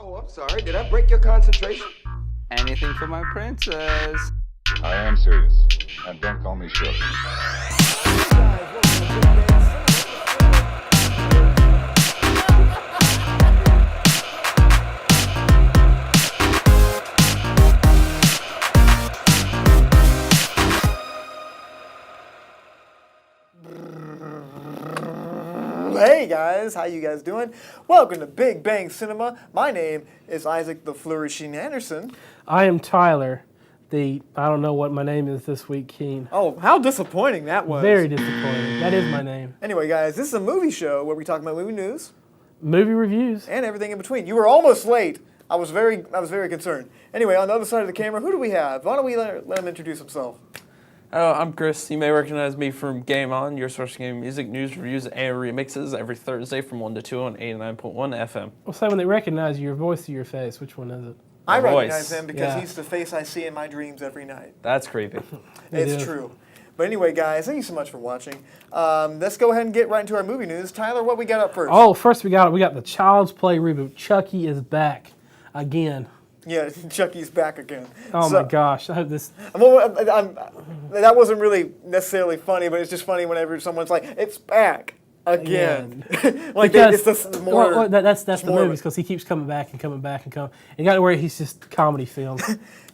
Oh, I'm sorry. Did I break your concentration? Anything for my princess. I am serious, and don't call me Shirley. Hey guys, how you guys doing? Welcome to Big Bang Cinema. My name is Isaac the Flourishing Anderson. I am Tyler, I don't know what my name is this week, Keen. Oh, how disappointing that was. Very disappointing. That is my name. Anyway guys, this is a movie show where we talk about movie news Movie reviews. and everything in between. You were almost late. I was very concerned. Anyway, on the other side of the camera, who do we have? Why don't we let him introduce himself? I'm Chris. You may recognize me from Game On, your source for game music, news, reviews, and remixes every Thursday from 1 to 2 on 89.1 FM. Well, say when they recognize your voice to your face, which one is it? I voice. recognize him because Yeah. he's the face I see in my dreams every night. That's creepy. It's is. true. But anyway, guys, thank you so much for watching. Let's go ahead and get right into our movie news. Tyler, what we got up first? Oh, first we got the Child's Play reboot. Chucky is back again. Yeah, Chucky's back again. Oh So- my gosh! I hope this. Well, that wasn't really necessarily funny, but it's just funny whenever someone's like, "It's back again." Like Because it's the more. well, that's the more of movies because he keeps coming back and coming back and coming. And got to where he's just comedy films.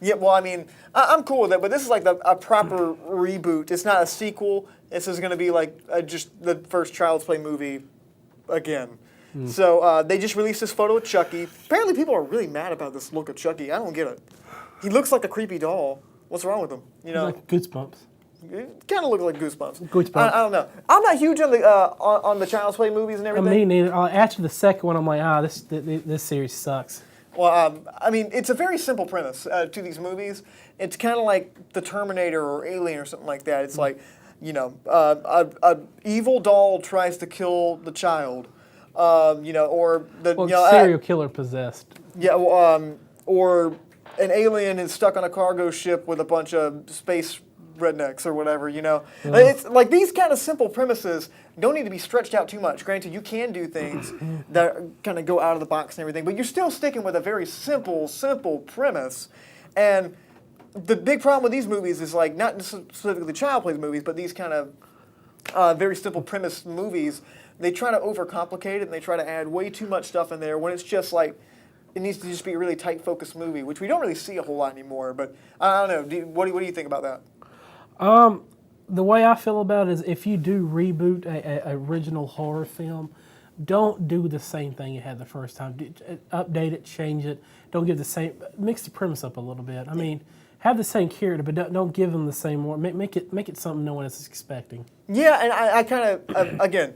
Yeah, well, I mean, I'm cool with it, but this is like a proper reboot. It's not a sequel. This is going to be like just the first Child's Play movie again. So they just released this photo of Chucky. Apparently, people are really mad about this look of Chucky. I don't get it. He looks like a creepy doll. What's wrong with him? You know, Like Goosebumps. it kind of looks like Goosebumps. Goosebumps. I don't know. I'm not huge on the on the Child's Play movies and everything. Me neither. After the second one, I'm like, this series sucks. Well, I mean, it's a very simple premise to these movies. It's kind of like the Terminator or Alien or something like that. It's like, you know, a evil doll tries to kill the child, you know, or the Well, you know, serial killer possessed. yeah, or an alien is stuck on a cargo ship with a bunch of space rednecks or whatever, you know. It's like these kind of simple premises don't need to be stretched out too much. Granted, you can do things that kind of go out of the box and everything, but you're still sticking with a very simple premise. And the big problem with these movies is like not specifically Child Play movies, but these kind of very simple premise movies. They try to overcomplicate it and they try to add way too much stuff in there when it's just like it needs to just be a really tight focused movie, which we don't really see a whole lot anymore. But I don't know. What do you think about that? The way I feel about it is if you do reboot a original horror film, don't do the same thing you had the first time. Update it, change it. Don't give the same. Mix the premise up a little bit. I mean, have the same character, but don't give them the same more. Make it something no one is expecting. Yeah, and I kind of again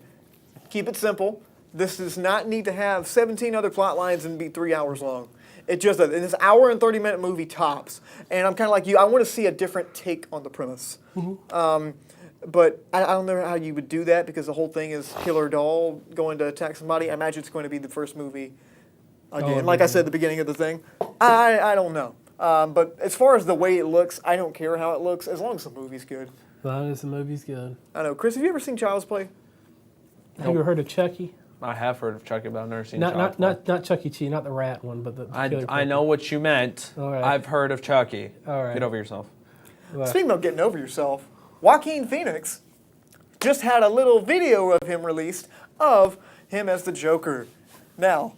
keep it simple. This does not need to have 17 other plot lines and be 3 hours long. It just does. It's an hour and 30-minute movie tops. And I'm kind of like you. I want to see a different take on the premise. But I don't know how you would do that because the whole thing is killer doll going to attack somebody. I imagine it's going to be the first movie again. Like I said at the beginning of the thing. I don't know. But as far as the way it looks, I don't care how it looks as long as the movie's good. As long as the movie's good. I know. Chris, have you ever seen Child's Play? Have you ever heard of Chucky? I have heard of Chucky, but I've never seen Not Child Play. not Chuck E. Cheese, not the rat one, but the killer I know what you meant. All right. I've heard of Chucky. All right. Get over yourself. Well, Speaking of getting over yourself, Joaquin Phoenix just had a little video of him released of him as the Joker. Now,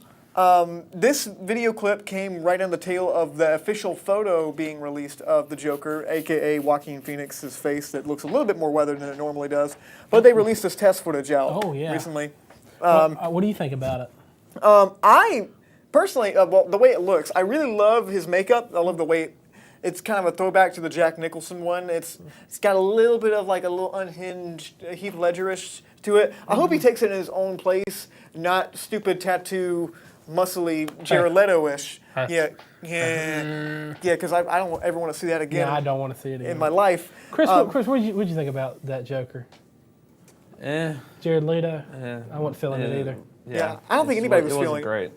this video clip came right on the tail of the official photo being released of the Joker, aka Joaquin Phoenix's face that looks a little bit more weathered than it normally does. But they released this test footage out recently. what do you think about it? I personally, well, the way it looks, I really love his makeup. I love the way it's kind of a throwback to the Jack Nicholson one. It's got a little bit of like a little unhinged Heath Ledgerish to it. I hope he takes it in his own place, not stupid tattoo, muscly Jared Leto-ish. Yeah, because I don't ever want to see that again. Yeah, I don't want to see it again. in my life. Chris, Chris, what'd you think about that Joker? Jared Leto? I wasn't feeling it either. Yeah, I don't think anybody was it feeling wasn't great.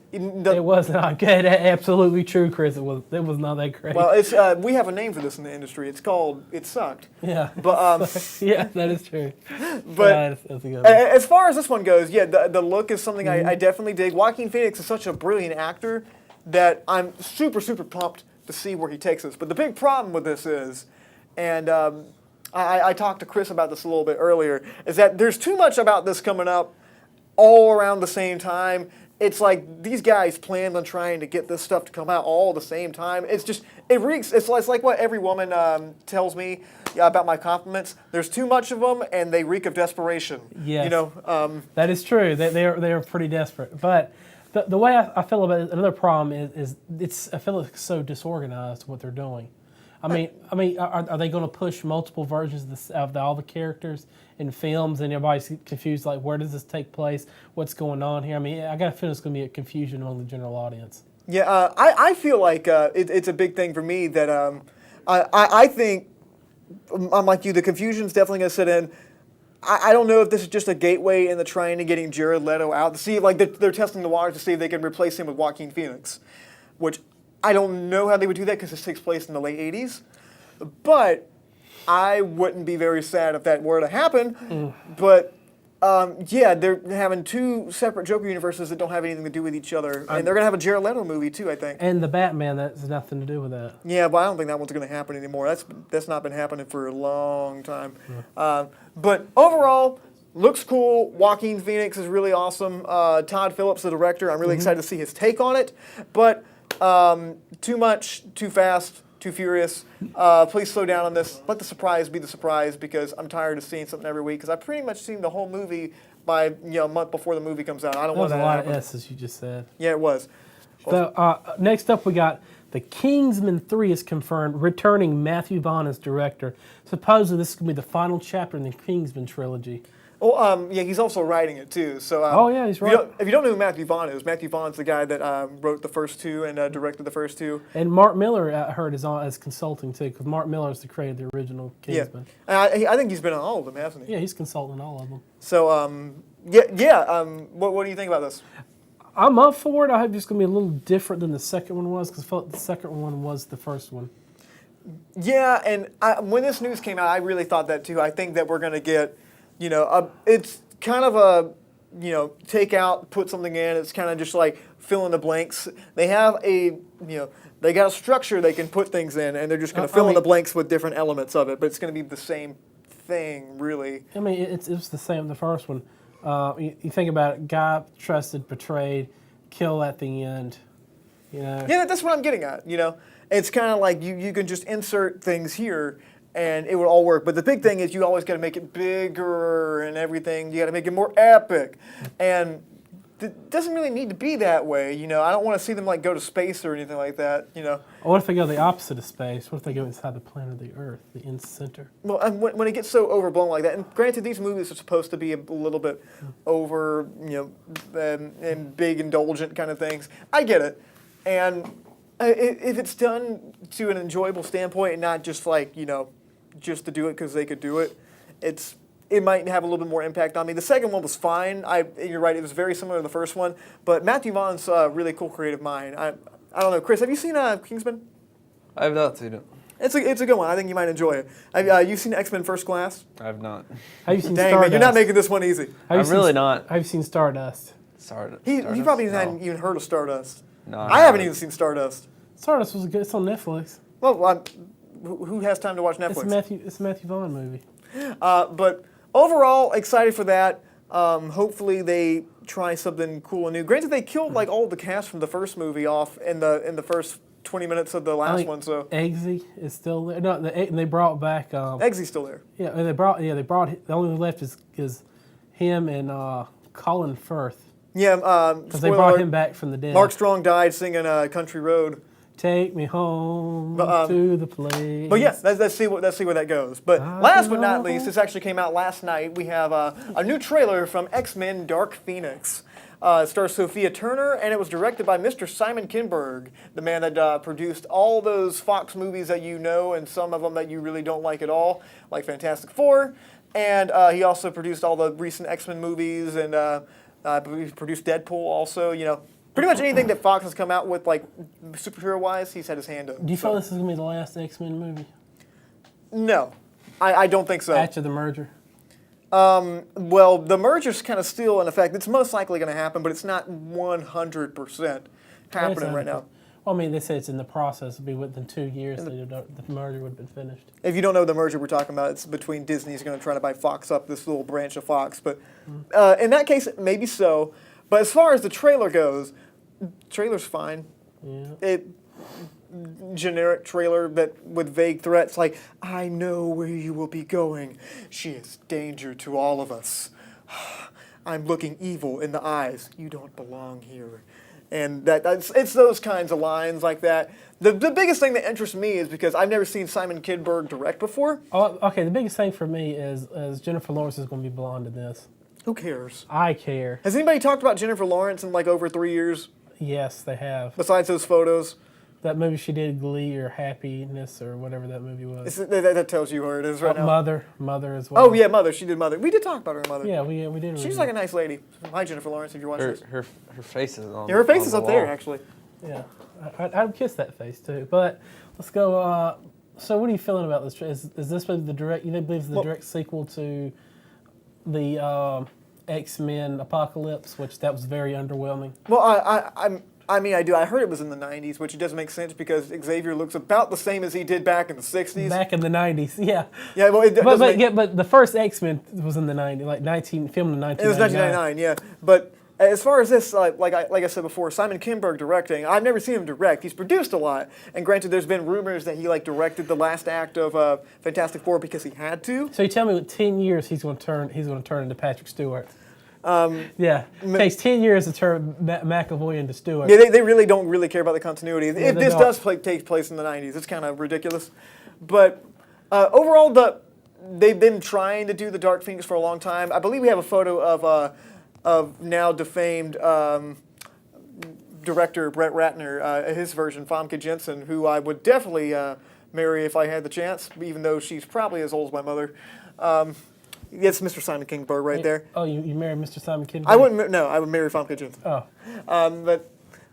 It was not good. Absolutely true, Chris. It was not that great. Well, it's we have a name for this in the industry. It's called It Sucked. yeah, But yeah, that is true. but Yeah, that's a good one. as far as this one goes, yeah, the look is something I definitely dig. Joaquin Phoenix is such a brilliant actor that I'm super, super pumped to see where he takes us. But the big problem with this is, and I talked to Chris about this a little bit earlier, is that there's too much about this coming up all around the same time. It's like these guys planned on trying to get this stuff to come out all at the same time. It's just, it reeks, it's like what every woman tells me about my compliments. There's too much of them, and they reek of desperation. Yes. You know? That is true. They are pretty desperate. But the way I feel about it, another problem is I feel it's so disorganized what they're doing. I mean, are they going to push multiple versions of all the characters in films, and everybody's confused? Like, where does this take place? What's going on here? I mean, I got a feeling it's going to be a confusion among the general audience. Yeah, I feel like it's a big thing for me that I think, I'm like you, the confusion's definitely going to sit in. I don't know if this is just a gateway in the trying to getting Jared Leto out to see, like they're testing the waters to see if they can replace him with Joaquin Phoenix, which I don't know how they would do that because this takes place in the late 80s. But I wouldn't be very sad if that were to happen. But yeah, they're having two separate Joker universes that don't have anything to do with each other. And they're going to have a Jared Leto movie too, I think. And the Batman, that has nothing to do with that. Yeah, but I don't think that one's going to happen anymore. That's not been happening for a long time. But overall, looks cool. Joaquin Phoenix is really awesome. Todd Phillips, the director, I'm really excited to see his take on it. But too much, too fast, too furious. Please slow down on this. Let the surprise be the surprise, because I'm tired of seeing something every week. Because I've pretty much seen the whole movie by a month before the movie comes out. I don't That want was a that lot to of happen. S's you just said. Yeah, it was. So next up, we got The Kingsman 3 is confirmed, returning Matthew Vaughn as director. Supposedly, this is going to be the final chapter in the Kingsman trilogy. Well, yeah, he's also writing it too. So, Oh, yeah, he's if you don't- right. If you don't know who Matthew Vaughn is, Matthew Vaughn's the guy that wrote the first two and directed the first two. And Mark Miller, I heard, is on as consulting too, because Mark Miller is the creator of the original Kingsman. Yeah, and I think he's been on all of them, hasn't he? Yeah, he's consulting all of them. So, what do you think about this? I'm up for it. I hope it's going to be a little different than the second one was, because I felt like the second one was the first one. Yeah, and when this news came out, I really thought that too. I think that we're going to get, it's kind of a, take out, put something in. It's kind of just like fill in the blanks. They have they got a structure they can put things in, and they're just going to fill in the blanks with different elements of it. But it's going to be the same thing, really. I mean, it's the same in the first one. You think about it, guy trusted, betrayed, kill at the end. Yeah, that's what I'm getting at. It's kind of like you can just insert things here, and it would all work. But the big thing is you always got to make it bigger and everything. You got to make it more epic, and it doesn't really need to be that way. I don't want to see them like go to space or anything like that. Or what if they go the opposite of space? What if they go inside the planet of the Earth, the center? Well, and when it gets so overblown like that, and granted, these movies are supposed to be a little bit over, and big, indulgent kind of things. I get it, and if it's done to an enjoyable standpoint and not just like just to do it because they could do it, it might have a little bit more impact on me. The second one was fine. You're right, it was very similar to the first one, but Matthew Vaughn's a really cool creative mind. I don't know, Chris, have you seen Kingsman? I have not seen it. It's a good one. I think you might enjoy it. Have you seen X-Men First Class? I have not. Have you seen Dang, Stardust? man, you're not making this one easy. I'm really not. Have you seen Stardust? He probably No. hasn't even heard of Stardust. No, I haven't even seen Stardust. Stardust was good. It's on Netflix. Well, who has time to watch Netflix? It's a Matthew Vaughn movie. But overall, excited for that. Hopefully they try something cool and new. Granted, they killed like all the cast from the first movie off in the first 20 minutes of the last one. So Eggsy is still there. No, and they brought back. Eggsy's still there. Yeah, and they brought. The only one left is him and Colin Firth, Yeah, because they brought him back from the dead. Mark Strong died singing Country Road. Take me home to the place. But yeah, let's see where that goes. But last but not least, this actually came out last night. We have a new trailer from X-Men: Dark Phoenix. It stars Sophia Turner, and it was directed by Mr. Simon Kinberg, the man that produced all those Fox movies that you know, and some of them that you really don't like at all, like Fantastic Four. And he also produced all the recent X-Men movies, and I believe he produced Deadpool also. Pretty much anything that Fox has come out with, like superhero-wise, he's had his hand in. Do you feel this is gonna be the last X-Men movie No, I don't think so. after the merger? Well, the merger's kind of still in effect. It's most likely going to happen, but it's not 100% happening right now. Well, I mean, they say it's in the process. It'll be within 2 years. The merger would have been finished. If you don't know the merger we're talking about, it's between Disney's going to try to buy Fox up, this little branch of Fox. But in that case, maybe so. But as far as the trailer goes, trailer's fine. Yeah. Generic trailer that with vague threats like, I know where you will be going. She is danger to all of us. I'm looking evil in the eyes. You don't belong here. And it's those kinds of lines like that. The biggest thing that interests me is because I've never seen Simon Kinberg direct before. Oh, okay, the biggest thing for me is Jennifer Lawrence is going to be blonde in this. Who cares? I care. Has anybody talked about Jennifer Lawrence in like over 3 years Yes, they have. besides those photos? That movie she did, Glee or Happiness or whatever that movie was. That tells you where it is right now. Mother as well. Oh yeah, Mother. She did Mother. We did talk about her Mother. Yeah, we did. She's like a nice lady. Hi, Jennifer Lawrence, if you're watching this. Her face is on. Yeah, her face on is the up there, wall. actually. Yeah, I'd kiss that face too. But let's go. So, what are you feeling about this? Is this maybe the direct? You believe it's the direct sequel to the X-Men Apocalypse, which that was very underwhelming. Well, I mean, I do. I heard it was in the 90s, which it doesn't make sense because Xavier looks about the same as he did back in the 60s. Back in the 90s, yeah. Yeah, well, But the first X-Men was in the 90s, filmed in 1999. it was 1999, yeah. But as far as this, like I said before, Simon Kinberg directing, I've never seen him direct. He's produced a lot, and granted, there's been rumors that he directed the last act of Fantastic Four because he had to. So you tell me, with 10 years, he's going to turn into Patrick Stewart. Yeah, it takes 10 years to turn McAvoy into Stewart. Yeah, they really don't really care about the continuity. Yeah, If this does take place in the 90s, it's kind of ridiculous. But overall, they've been trying to do the Dark Phoenix for a long time. I believe we have a photo of now defamed director Brett Ratner, his version, Famke Janssen, who I would definitely marry if I had the chance, even though she's probably as old as my mother. It's Mr. Simon Kinberg right there. Oh, you married Mr. Simon Kinberg? I wouldn't. No, I would marry Famke Janssen. Oh. But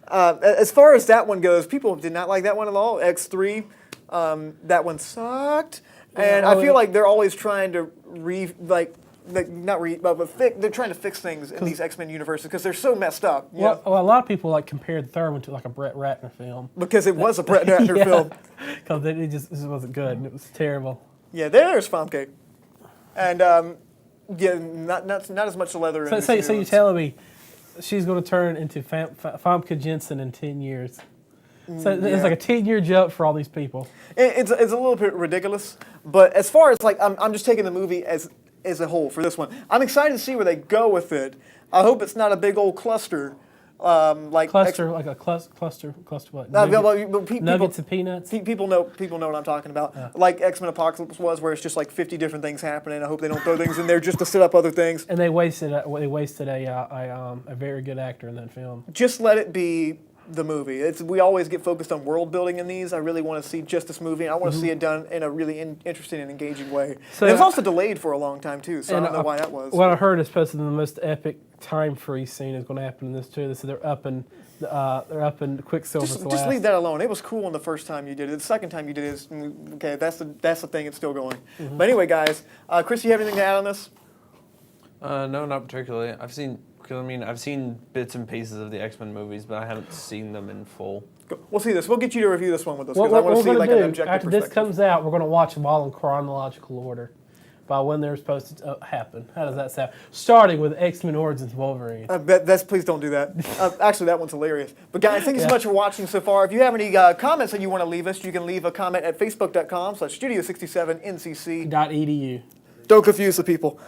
as far as that one goes, people did not like that one at all. X3, that one sucked, and I feel like they're always trying to they're trying to fix things in these X-Men universes because they're so messed up. Well, a lot of people compared the third one to like a Brett Ratner film. Because it was a Brett Ratner film. Because it just wasn't good. And it was terrible. Yeah, there's Famke. And not as much leather. So you're telling me she's going to turn into Famke Janssen in 10 years? So it's like a 10-year jump for all these people. It's a little bit ridiculous, but as far as I'm just taking the movie as a whole for this one. I'm excited to see where they go with it. I hope it's not a big old cluster. Cluster what? Nuggets and peanuts? People know what I'm talking about. Like X-Men Apocalypse was, where it's just like 50 different things happening. I hope they don't throw things in there just to set up other things. And they wasted a very good actor in that film. Just let it be the movie. We always get focused on world building in these. I really want to see just this movie, and I want to see it done in a really interesting and engaging way. So it was also delayed for a long time too, so I don't know why that was. What I heard is supposed to be the most epic time freeze scene is going to happen in this too. So they're up in Quicksilver's last. Just leave that alone. It was cool the first time you did it. The second time you did it is okay. That's the thing. It's still going. But anyway, guys, Chris, you have anything to add on this? No, not particularly. I've seen bits and pieces of the X-Men movies, but I haven't seen them in full. We'll see this. We'll get you to review this one with us What because I want to we're see going to do an objective after perspective. this comes out, we're going to watch them all in chronological order by when they're supposed to happen. How does that sound? Starting with X-Men Origins Wolverine. Please don't do that. Actually, that one's hilarious. But guys, thank you so much for watching so far. If you have any comments that you want to leave us, you can leave a comment at facebook.com/studio67ncc. .edu. Don't confuse the people.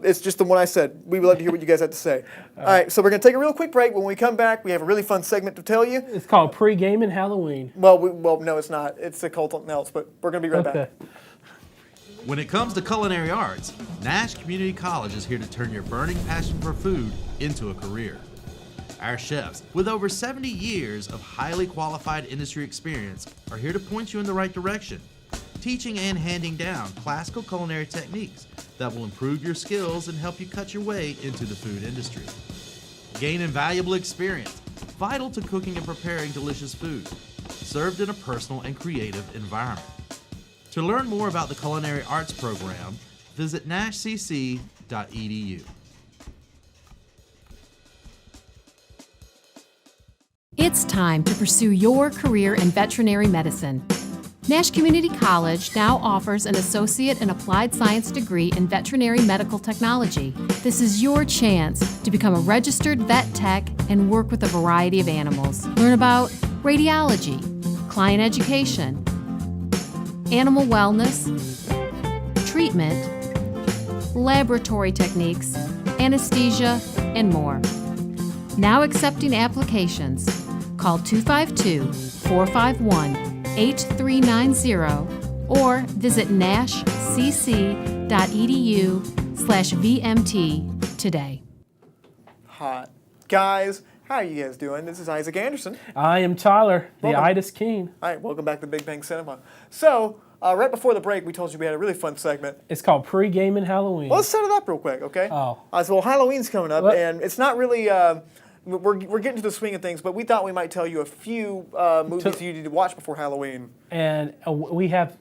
It's just the one I said. We would love to hear what you guys have to say. All right, so we're going to take a real quick break. When we come back, we have a really fun segment to tell you. It's called Pre-Gaming Halloween. Well, no, it's not. It's called something else, but we're going to be right back. When it comes to culinary arts, Nash Community College is here to turn your burning passion for food into a career. Our chefs, with over 70 years of highly qualified industry experience, are here to point you in the right direction, teaching and handing down classical culinary techniques that will improve your skills and help you cut your way into the food industry. Gain invaluable experience, vital to cooking and preparing delicious food, served in a personal and creative environment. To learn more about the Culinary Arts program, visit nashcc.edu. It's time to pursue your career in veterinary medicine. Nash Community College now offers an Associate in Applied Science degree in Veterinary Medical Technology. This is your chance to become a registered vet tech and work with a variety of animals. Learn about radiology, client education, animal wellness, treatment, laboratory techniques, anesthesia, and more. Now accepting applications. Call 252-451-8390 or visit nashcc.edu/VMT today. Hot. Guys, how are you guys doing? This is Isaac Anderson. I am Tyler, the Welcome. Itis Keen. All right, welcome back to Big Bang Cinema. So, right before the break, we told you we had a really fun segment. It's called Pre-Gaming Halloween. Well, let's set it up real quick, okay? Oh. So Halloween's coming up, What? and it's not really. We're getting to the swing of things, but we thought we might tell you a few movies you need to watch before Halloween. And we have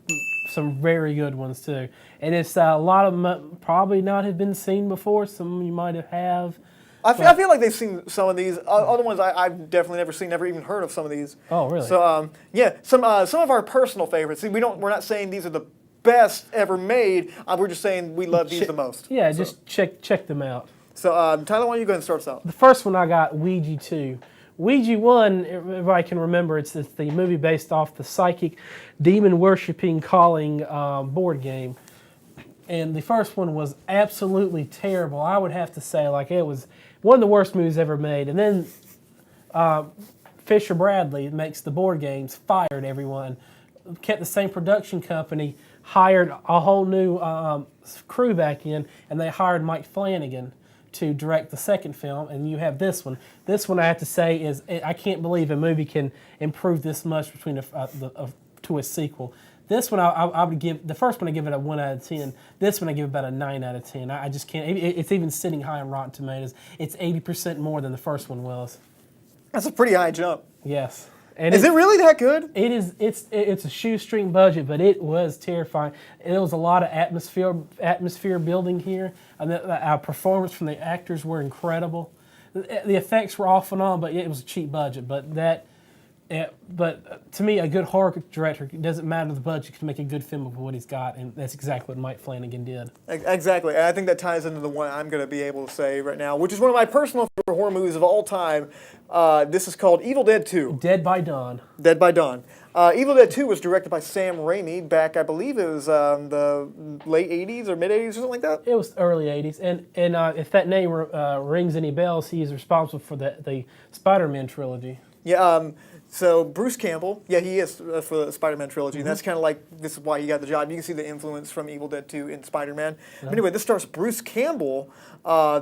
some very good ones too. And it's a lot of them probably not have been seen before. Some you might have. I feel like they've seen some of these. Other ones I've definitely never seen, never even heard of some of these. Oh, really? So yeah, some of our personal favorites. See, we're not saying these are the best ever made. We're just saying we love these the most. Yeah, So- just check them out. So Tyler, why don't you go ahead and start us out? The first one I got, Ouija 2. Ouija 1, if I can remember, it's the movie based off the psychic demon-worshipping calling board game. And the first one was absolutely terrible. I would have to say, like, it was one of the worst movies ever made. And then Fisher Bradley makes the board games, fired everyone, kept the same production company, hired a whole new crew back in, and they hired Mike Flanagan to direct the second film, and you have this one. This one, I have to say, is I can't believe a movie can improve this much between to a sequel. This one, I would give, the first one I give it a 1 out of 10. This one I give about a 9 out of 10. I just can't, it's even sitting high on Rotten Tomatoes. It's 80% more than the first one was. That's a pretty high jump. Yes. And Is it really that good? It is. It's a shoestring budget, but it was terrifying. There was a lot of atmosphere building here, and our performance from the actors were incredible. The effects were off and on, but it was a cheap budget. But to me, a good horror director, it doesn't matter the budget, can make a good film of what he's got, and that's exactly what Mike Flanagan did. Exactly, and I think that ties into the one I'm going to be able to say right now, which is one of my personal favorite horror movies of all time. This is called Evil Dead 2. Dead by Dawn. Dead by Dawn. Evil Dead 2 was directed by Sam Raimi back, I believe it was the late 80s or mid 80s or something like that. It was early 80s, and if that name rings any bells, he is responsible for the Spider-Man trilogy. Yeah. So Bruce Campbell, yeah, he is for the Spider-Man trilogy, and that's kind of like, this is why he got the job. You can see the influence from Evil Dead 2 in Spider-Man. But anyway, this stars Bruce Campbell,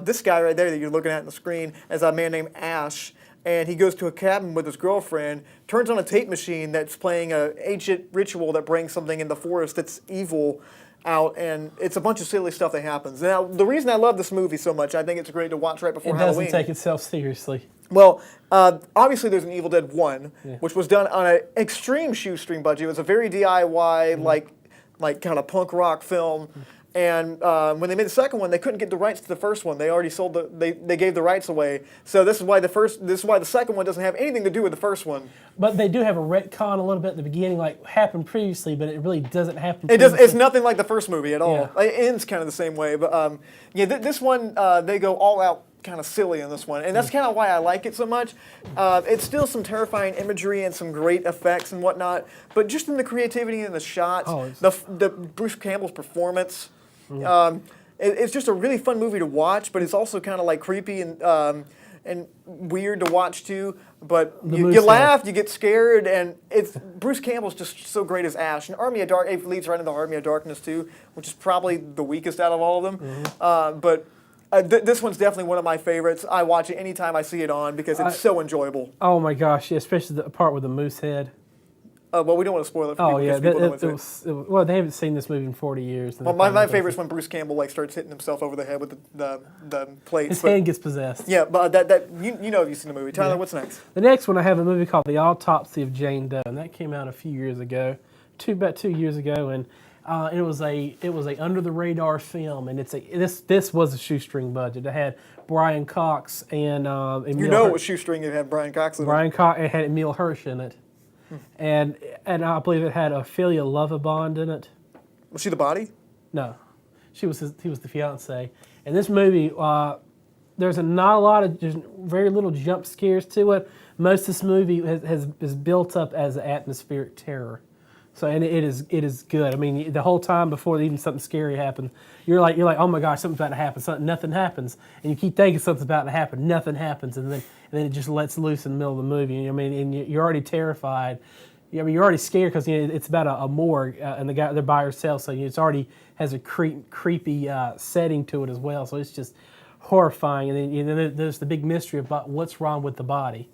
this guy right there that you're looking at on the screen, as a man named Ash, and he goes to a cabin with his girlfriend, turns on a tape machine that's playing an ancient ritual that brings something in the forest that's evil out, and it's a bunch of silly stuff that happens. Now, the reason I love this movie so much, I think it's great to watch right before Halloween. It doesn't take itself seriously. Well, obviously there's an Evil Dead 1, which was done on an extreme shoestring budget. It was a very DIY, like kind of punk rock film. And when they made the second one, they couldn't get the rights to the first one. They already sold they gave the rights away. So this is why the second one doesn't have anything to do with the first one. But they do have a retcon a little bit at the beginning, like happened previously, but it really doesn't happen. It's nothing like the first movie at all. Yeah. It ends kind of the same way. But this one, they go all out kind of silly in this one. And that's kind of why I like it so much. It's still some terrifying imagery and some great effects and whatnot. But just in the creativity and the shots, the Bruce Campbell's performance, it's just a really fun movie to watch, but it's also kind of like creepy and weird to watch too. But you laugh, you get scared, and Bruce Campbell's just so great as Ash. And Army of Dark, it leads right into Army of Darkness too, which is probably the weakest out of all of them. But this one's definitely one of my favorites. I watch it anytime I see it on because it's so enjoyable. Oh my gosh, yeah, especially the part with the moose head. Well, we don't want to spoil it for people. Oh yeah, people don't see it. well, they haven't seen this movie in 40 years. Well, my favorite is when Bruce Campbell starts hitting himself over the head with the plates. His hand gets possessed. Yeah, but you know if you've seen the movie. Tyler, what's next? The next one I have a movie called The Autopsy of Jane Doe, and that came out a few years ago, about 2 years ago, and It was a under the radar film, and this was a shoestring budget. It had Brian Cox and Emil You know what shoestring it had Brian Cox in it. Brian Cox. It had Emil Hirsch in it, and I believe it had Ophelia Lovibond in it. Was she the body? No, he was the fiance. And this movie, there's not a lot of, just very little jump scares to it. Most of this movie is built up as atmospheric terror. So and it is good. I mean, the whole time before even something scary happens, you're like, oh my gosh, something's about to happen. Nothing happens, and you keep thinking something's about to happen. Nothing happens, and then it just lets loose in the middle of the movie. I mean, and you're already terrified. I mean, you're already scared because it's about a morgue, and they're by herself, so it's already has a creepy setting to it as well. So it's just horrifying, and then there's the big mystery about what's wrong with the body,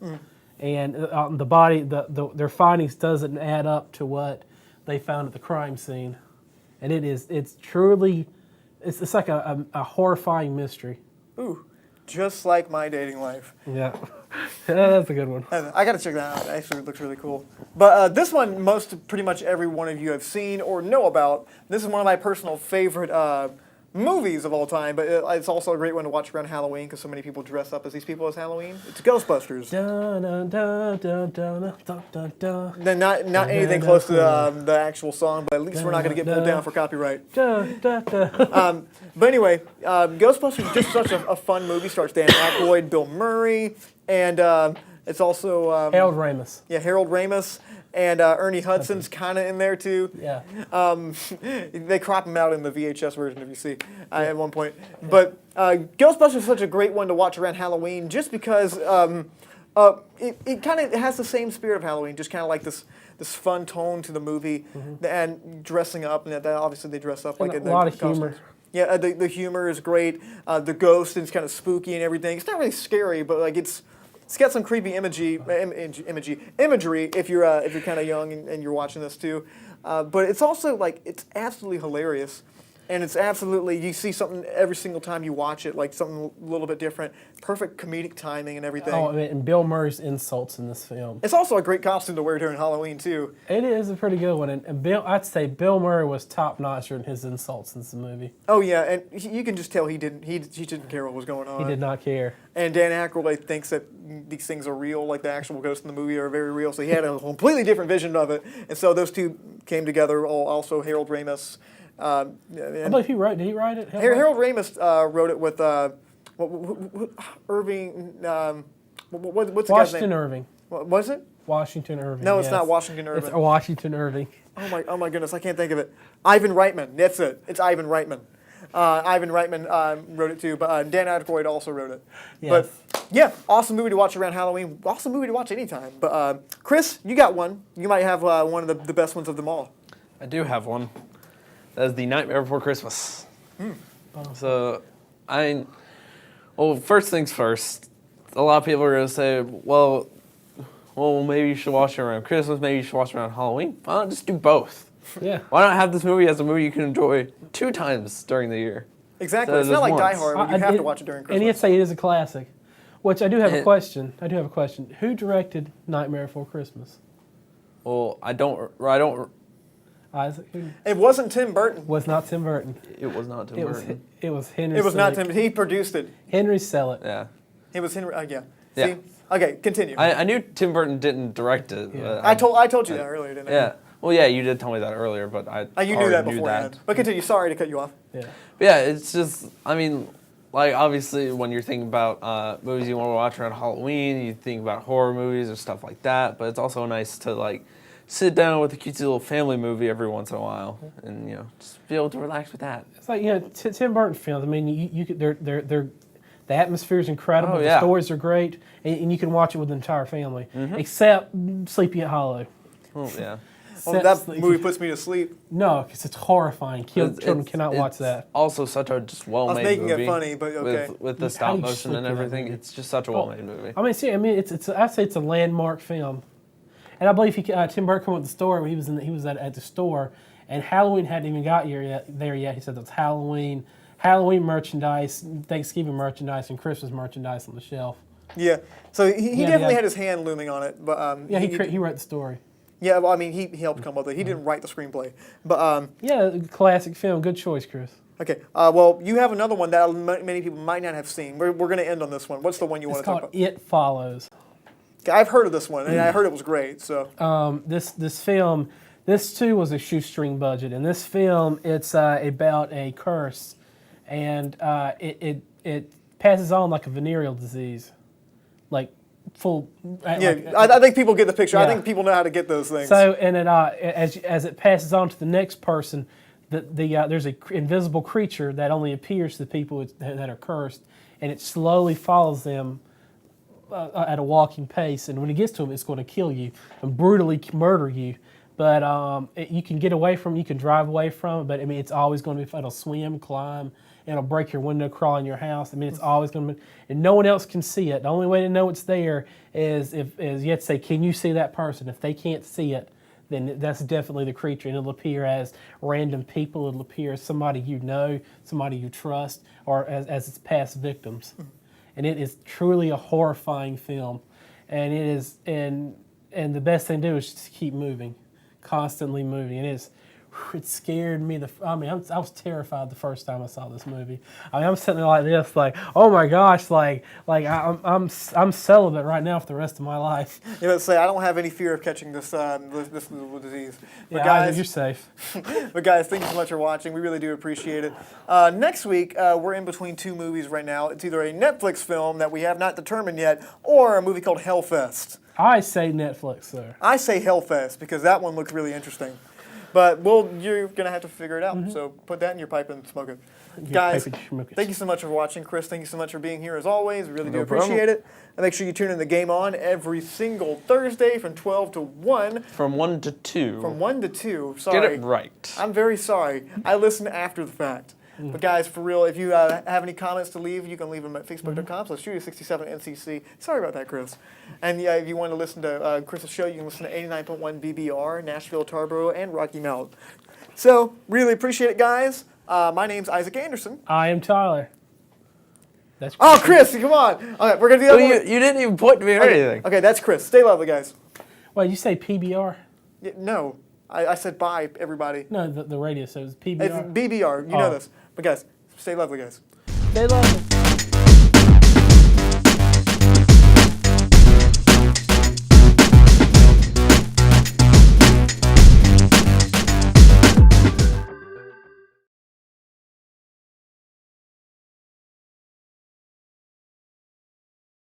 and the body, their findings doesn't add up to what they found at the crime scene, and it's truly like a horrifying mystery. Ooh, just like my dating life. Yeah, that's a good one. I got to check that out. Actually, it looks really cool. But this one, pretty much every one of you have seen or know about. This is one of my personal favorite movies of all time, but it's also a great one to watch around Halloween because so many people dress up as these people as Halloween. It's Ghostbusters. Dun, dun, dun, dun, dun, dun, dun, dun. Then not anything close to the actual song, but at least we're not going to get pulled down for copyright. Dun, dun, dun. But anyway, Ghostbusters is just such a fun movie. Stars Dan Aykroyd, Bill Murray, and it's also Harold Ramis. Yeah, Harold Ramis. And Ernie Hudson's kind of in there too. Yeah. They crop him out in the VHS version, if you see, at one point. But Ghostbusters is such a great one to watch around Halloween, just because it kind of has the same spirit of Halloween, just kind of like this fun tone to the movie, and dressing up, and that obviously they dress up like And in a lot the of costumes. humor. Yeah, the humor is great. The ghost is kind of spooky and everything. It's not really scary, but like it's got some creepy imagery if you're kind of young and you're watching this too. But it's also like it's absolutely hilarious, and it's absolutely you see something every single time you watch it, like something a little bit different. Perfect comedic timing and everything. Oh, and Bill Murray's insults in this film. It's also a great costume to wear during Halloween too. It is a pretty good one, and I'd say Bill Murray was top notch in his insults in this movie. Oh yeah, and you can just tell he didn't care what was going on. He did not care. And Dan Aykroyd thinks that these things are real, like the actual ghosts in the movie are very real. So he had a completely different vision of it, and so those two came together. Also Harold Ramis. I believe he wrote. Did he write it? Harold Ramis wrote it with Irving. What's the guy's name? Washington Irving. What was it? Washington Irving. No, it's yes. not Washington Irving. It's Washington Irving. Oh my goodness, I can't think of it. Ivan Reitman. That's it. It's Ivan Reitman. Ivan Reitman wrote it too, but Dan Aykroyd also wrote it. Yes. But yeah, awesome movie to watch around Halloween. Awesome movie to watch anytime. But Chris, you got one. You might have one of the best ones of them all. I do have one. That is The Nightmare Before Christmas. So, first things first. A lot of people are going to say, well, maybe you should watch it around Christmas, maybe you should watch it around Halloween. Why not just do both? Yeah. Why not have this movie as a movie you can enjoy 2 times during the year? Exactly. So It's not like just Die once. Hard where you have to watch it during Christmas. And you'd say it is a classic. Which I do have a question. Who directed Nightmare Before Christmas? Well, Isaac? It wasn't Tim Burton. Was not Tim Burton. it was not Tim Burton. It was Henry. It was not Selick. Tim. He produced it. Henry Selick. Yeah. It was Henry. Yeah. Yeah. See? Okay, continue. I knew Tim Burton didn't direct it. Yeah. but I told you that earlier, didn't I? Yeah. Well, yeah, you did tell me that earlier, but You knew that beforehand. But continue. Sorry to cut you off. Yeah. But yeah, it's just, like, obviously, when you're thinking about movies you want to watch around Halloween, you think about horror movies or stuff like that, but it's also nice to, like, sit down with a cutesy little family movie every once in a while and, just be able to relax with that. It's like, Tim Burton films. I mean, you could, the atmosphere is incredible. Oh, The yeah. stories are great, and you can watch it with the entire family, except Sleepy Hollow. Oh, yeah. Well, that movie puts me to sleep. No, because it's horrifying. Children cannot watch that. Also such a just well-made making movie. it funny, but okay. With the How stop do you motion sleep and through that everything, movie? it's just such a well-made movie. I mean, I'd say it's a landmark film, and I believe Tim Burton came with the store when he was at the store, and Halloween hadn't even got there yet. He said that's Halloween merchandise, Thanksgiving merchandise, and Christmas merchandise on the shelf. Yeah. So he Yeah, definitely yeah. had his hand looming on it, but Yeah, he wrote the story. Yeah, well, I mean, he helped come up with it. He didn't write the screenplay. But, Yeah, classic film. Good choice, Chris. okay. Well, you have another one that many people might not have seen. We're going to end on this one. What's the one you want It's to talk called about? It Follows. Okay, I've heard of this one, and I heard it was great. So, This film, this too was a shoestring budget. And this film, it's about a curse, and it passes on like a venereal disease, like full. yeah, I think people get the picture. I Yeah. think people know how to get those things. So, and it as it passes on to the next person, there's a invisible creature that only appears to the people that are cursed, and it slowly follows them at a walking pace. And when it gets to them, it's going to kill you and brutally murder you. But you can get away from it, you can drive away from it, but I mean, it's always going to be, it'll swim, climb, and it'll break your window, crawl in your house. I mean, it's always going to be, and no one else can see it. The only way to know it's there is if you have to say, can you see that person? If they can't see it, then that's definitely the creature, and it'll appear as random people. It'll appear as somebody you know, somebody you trust, or as its past victims. And it is truly a horrifying film, and it is, and the best thing to do is just keep moving, constantly moving. It scared me. I was terrified the first time I saw this movie. I mean, I'm sitting there like this, like, oh my gosh, like I'm celibate right now for the rest of my life. You know, say I don't have any fear of catching this this disease. But Yeah, guys, you're safe. But guys, thank you so much for watching. We really do appreciate it. Next week, we're in between two movies right now. It's either a Netflix film that we have not determined yet, or a movie called Hellfest. I say Netflix, sir. I say Hellfest because that one looks really interesting. But you're going to have to figure it out. So put that in your pipe and smoke it. Guys, pipe and smoke it. thank you so much for watching. Chris, thank you so much for being here as always. We really do No problem. appreciate it. And make sure you tune in the Game On every single Thursday from 12 to 1. From 1 to 2. From 1 to 2. Sorry. Get it right. I'm very sorry. I listen after the fact. But guys, for real, if you have any comments to leave, you can leave them at facebook.com/Studio67NCC. Sorry about that, Chris. And yeah, if you want to listen to Chris's show, you can listen to 89.1 BBR, Nashville, Tarboro, and Rocky Mount. So, really appreciate it, guys. My name's Isaac Anderson. I am Tyler. That's Oh, Chris, come on. Okay, we're going to do that Well, one. you didn't even point to me or anything. Okay, that's Chris. Stay lovely, guys. Wait, you say PBR? Yeah, no, I said bye, everybody. No, the radio shows It's PBR. BBR. You know Oh. this. But guys, stay lovely, guys. They love it.